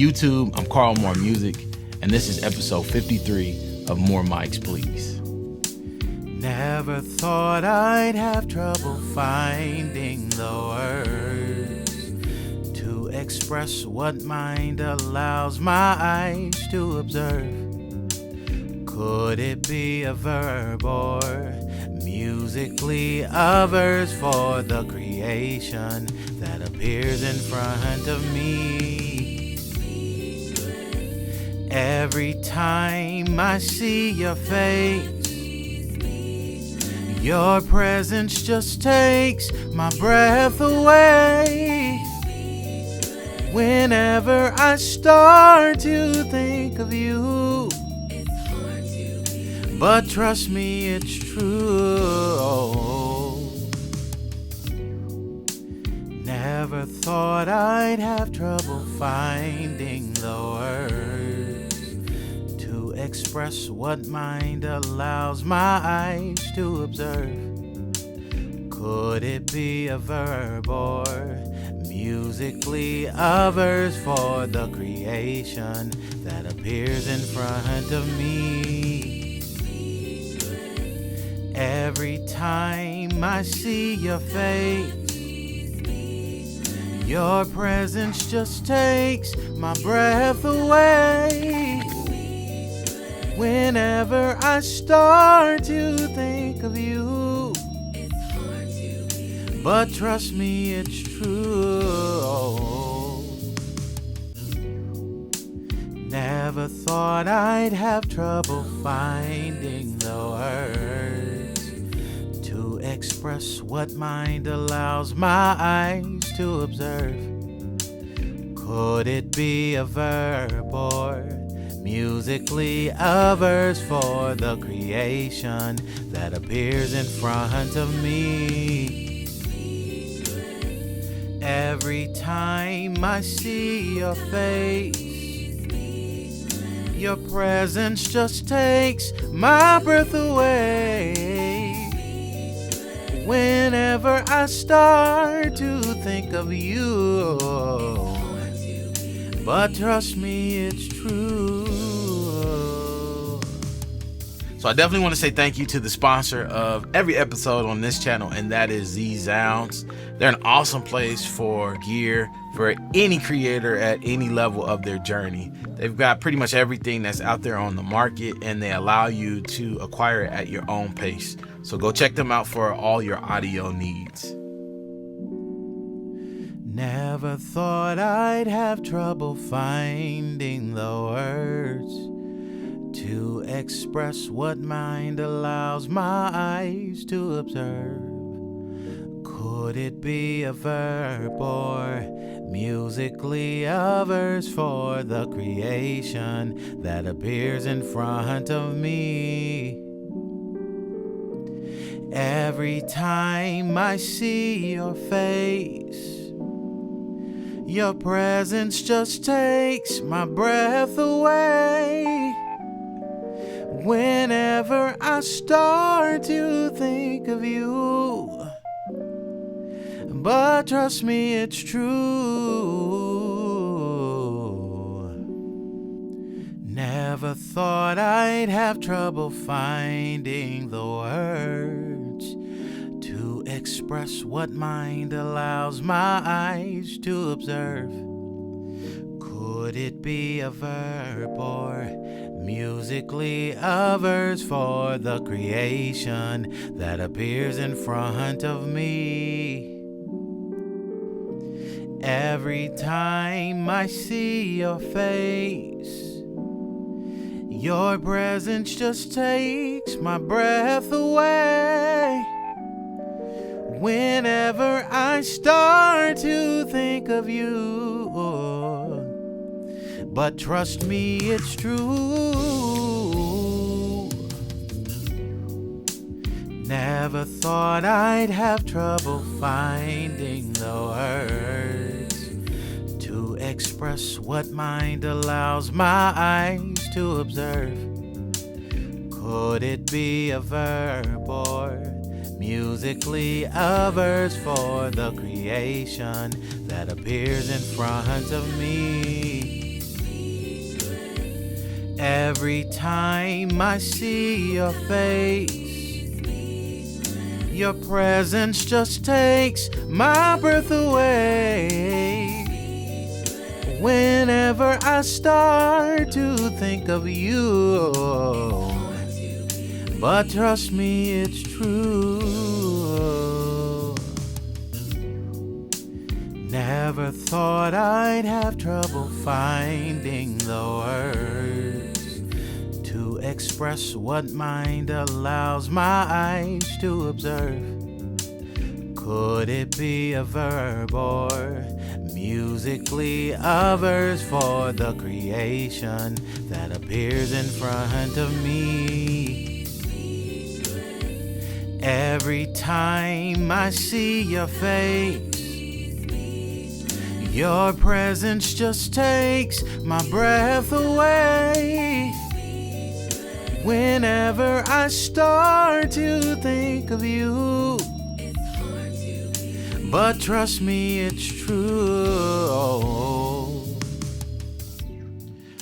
YouTube, I'm Carl Moore Music, and this is episode 53 of More Mics, Please. Never thought I'd have trouble finding the words to express what mind allows my eyes to observe. Could it be a verb or musically a verse for the creation that appears in front of me? Every time I see your face, your presence just takes my breath away. Whenever I start to think of you, but trust me, it's true. Never thought I'd have trouble finding the words to express what mind allows my eyes to observe. Could it be a verb or musically a verse for the creation that appears in front of me? Every time I see your face, your presence just takes my breath away. Whenever I start to think of you, but trust me, it's true. Never thought I'd have trouble finding the words to express what mind allows my eyes to observe. Could it be a verb or musically a verse for the creation that appears in front of me? Every time I see your face, your presence just takes my breath away. Whenever I start to think of you, but trust me, it's true. So I definitely want to say thank you to the sponsor of every episode on this channel, and that is Z-Sounds. They're an awesome place for gear for any creator at any level of their journey. They've got pretty much everything that's out there on the market, and they allow you to acquire it at your own pace. So go check them out for all your audio needs. Never thought I'd have trouble finding the words to express what mind allows my eyes to observe. Could it be a verb or musically a verse for the creation that appears in front of me? Every time I see your face, your presence just takes my breath away. Whenever I start to think of you, but trust me, it's true. Never thought I'd have trouble finding the words to express what mind allows my eyes to observe. Could it be a verb or musically a verse for the creation that appears in front of me? Every time I see your face, your presence just takes my breath away. Whenever I start to think of you, but trust me, it's true. Never thought I'd have trouble finding the words to express what mind allows my eyes to observe. Could it be a verb or musically a verse for the creation that appears in front of me? Every time I see your face, your presence just takes my breath away. Whenever I start to think of you, but trust me, it's true. Never thought I'd have trouble finding the words to express what mind allows my eyes to observe. Could it be a verb or musically a verse for the creation that appears in front of me? Every time I see your face, your presence just takes my breath away. Whenever I start to think of you, but trust me, it's true. All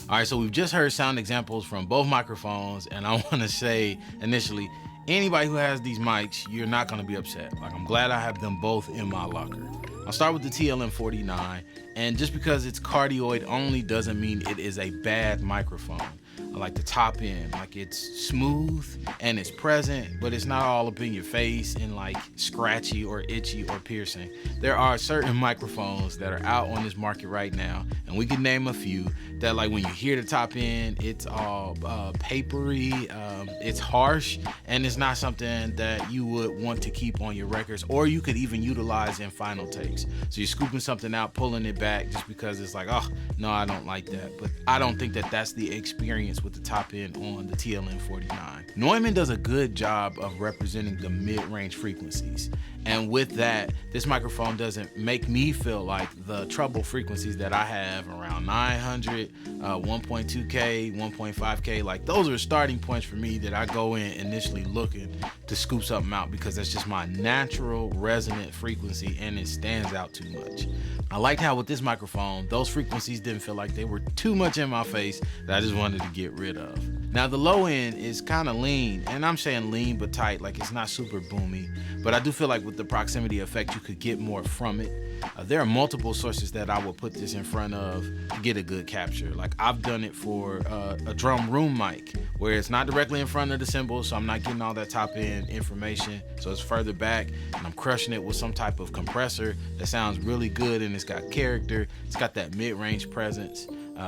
right, so we've just heard sound examples from both microphones, and I want to say initially, anybody who has these mics, you're not going to be upset. Like, I'm glad I have them both in my locker. I'll start with the TLM49, and just because it's cardioid only doesn't mean it is a bad microphone. I like the top end, like it's smooth and it's present, but it's not all up in your face and like scratchy or itchy or piercing. There are certain microphones that are out on this market right now, and we can name a few that, like, when you hear the top end, it's all papery, it's harsh, and it's not something that you would want to keep on your records, or you could even utilize in final takes. So you're scooping something out, pulling it back just because it's like, oh, no, I don't like that. But I don't think that that's the experience with the top end on the TLM49. Neumann does a good job of representing the mid-range frequencies. And with that, this microphone doesn't make me feel like the treble frequencies that I have around 900, 1.2K, 1.5K. Like, those are starting points for me that I go in initially looking to scoop something out, because that's just my natural resonant frequency and it stands out too much. I liked how with this microphone, those frequencies didn't feel like they were too much in my face that I just wanted to get rid of. Now the low end is kind of lean, and I'm saying lean but tight, like it's not super boomy, but I do feel like with the proximity effect you could get more from it. There are multiple sources that I will put this in front of to get a good capture. Like, I've done it for a drum room mic where it's not directly in front of the cymbal, so I'm not getting all that top end information, so it's further back, and I'm crushing it with some type of compressor that sounds really good and it's got character, it's got that mid-range presence.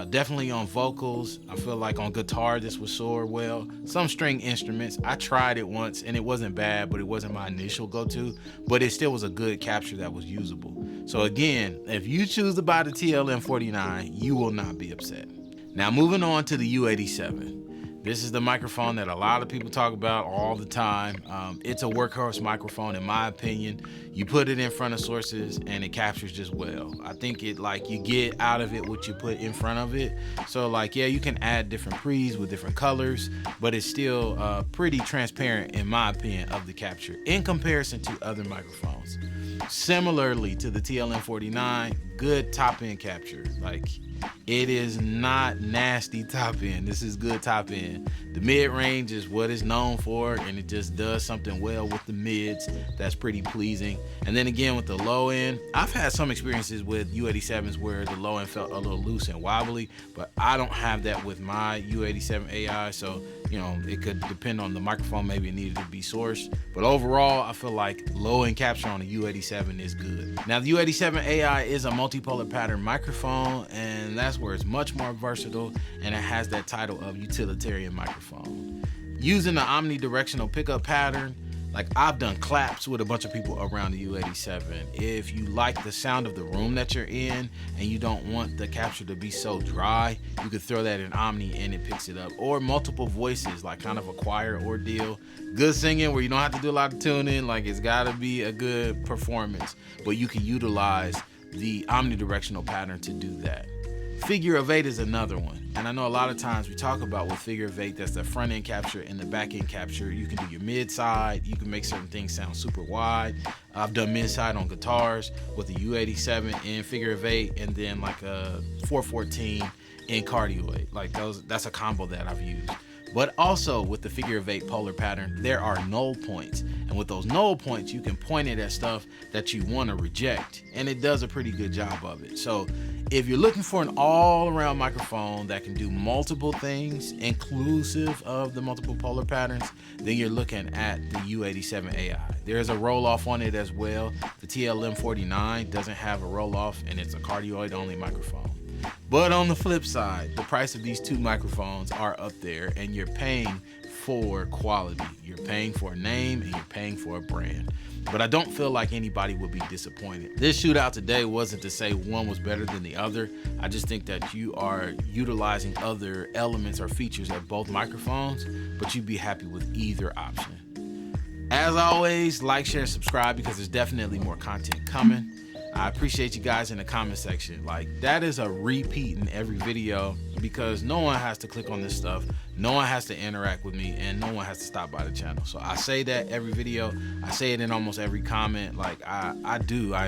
Definitely on vocals, I feel like on guitar this would soar well. Some string instruments, I tried it once and it wasn't bad, but it wasn't my initial go-to, but it still was a good capture that was usable. So again, if you choose to buy the TLM49, you will not be upset. Now moving on to the U87. This is the microphone that a lot of people talk about all the time. It's a workhorse microphone in my opinion. You put it in front of sources and it captures just well. I think it, like, you get out of it what you put in front of it. So like, yeah, you can add different pre's with different colors, but it's still pretty transparent in my opinion of the capture in comparison to other microphones. Similarly to the TLM49, good top end capture. Like, it is not nasty top end. This is good top end. The mid range is what it's known for, and it just does something well with the mids that's pretty pleasing. And then again with the low end, I've had some experiences with U87s where the low end felt a little loose and wobbly, but I don't have that with my U87Ai. So, you know, it could depend on the microphone. Maybe it needed to be sourced, but overall I feel like low end capture on a U87 is good. Now the U87Ai is a multipolar pattern microphone, and that's where it's much more versatile, and it has that title of utilitarian microphone. Using the omnidirectional pickup pattern, like, I've done claps with a bunch of people around the U87. If you like the sound of the room that you're in and you don't want the capture to be so dry, you could throw that in Omni and it picks it up. Or multiple voices, like kind of a choir ordeal. Good singing where you don't have to do a lot of tuning, like it's gotta be a good performance, but you can utilize the omnidirectional pattern to do that. Figure of 8 is another one. And I know a lot of times we talk about with figure of eight, that's the front end capture and the back end capture. You can do your mid side, you can make certain things sound super wide. I've done mid side on guitars with the U87 in figure of eight, and then like a 414 in cardioid. Like that's a combo that I've used. But also with the figure of eight polar pattern, there are null points. And with those null points, you can point it at stuff that you want to reject. And it does a pretty good job of it. So if you're looking for an all-around microphone that can do multiple things, inclusive of the multiple polar patterns, then you're looking at the U87Ai. There's a roll-off on it as well. The TLM49 doesn't have a roll-off, and it's a cardioid only microphone. But on the flip side, the price of these two microphones are up there, and you're paying for quality. You're paying for a name, and you're paying for a brand. But I don't feel like anybody would be disappointed. This shootout today wasn't to say one was better than the other. I just think that you are utilizing other elements or features of both microphones, but you'd be happy with either option. As always, like, share, subscribe, because there's definitely more content coming. I appreciate you guys in the comment section. Like, that is a repeat in every video, because no one has to click on this stuff, no one has to interact with me, and no one has to stop by the channel. So I say that every video, I say it in almost every comment. Like, I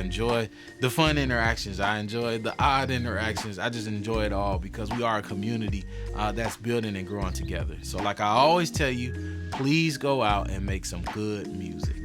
enjoy the fun interactions, I enjoy the odd interactions, I just enjoy it all, because we are a community that's building and growing together. So like I always tell you, please go out and make some good music.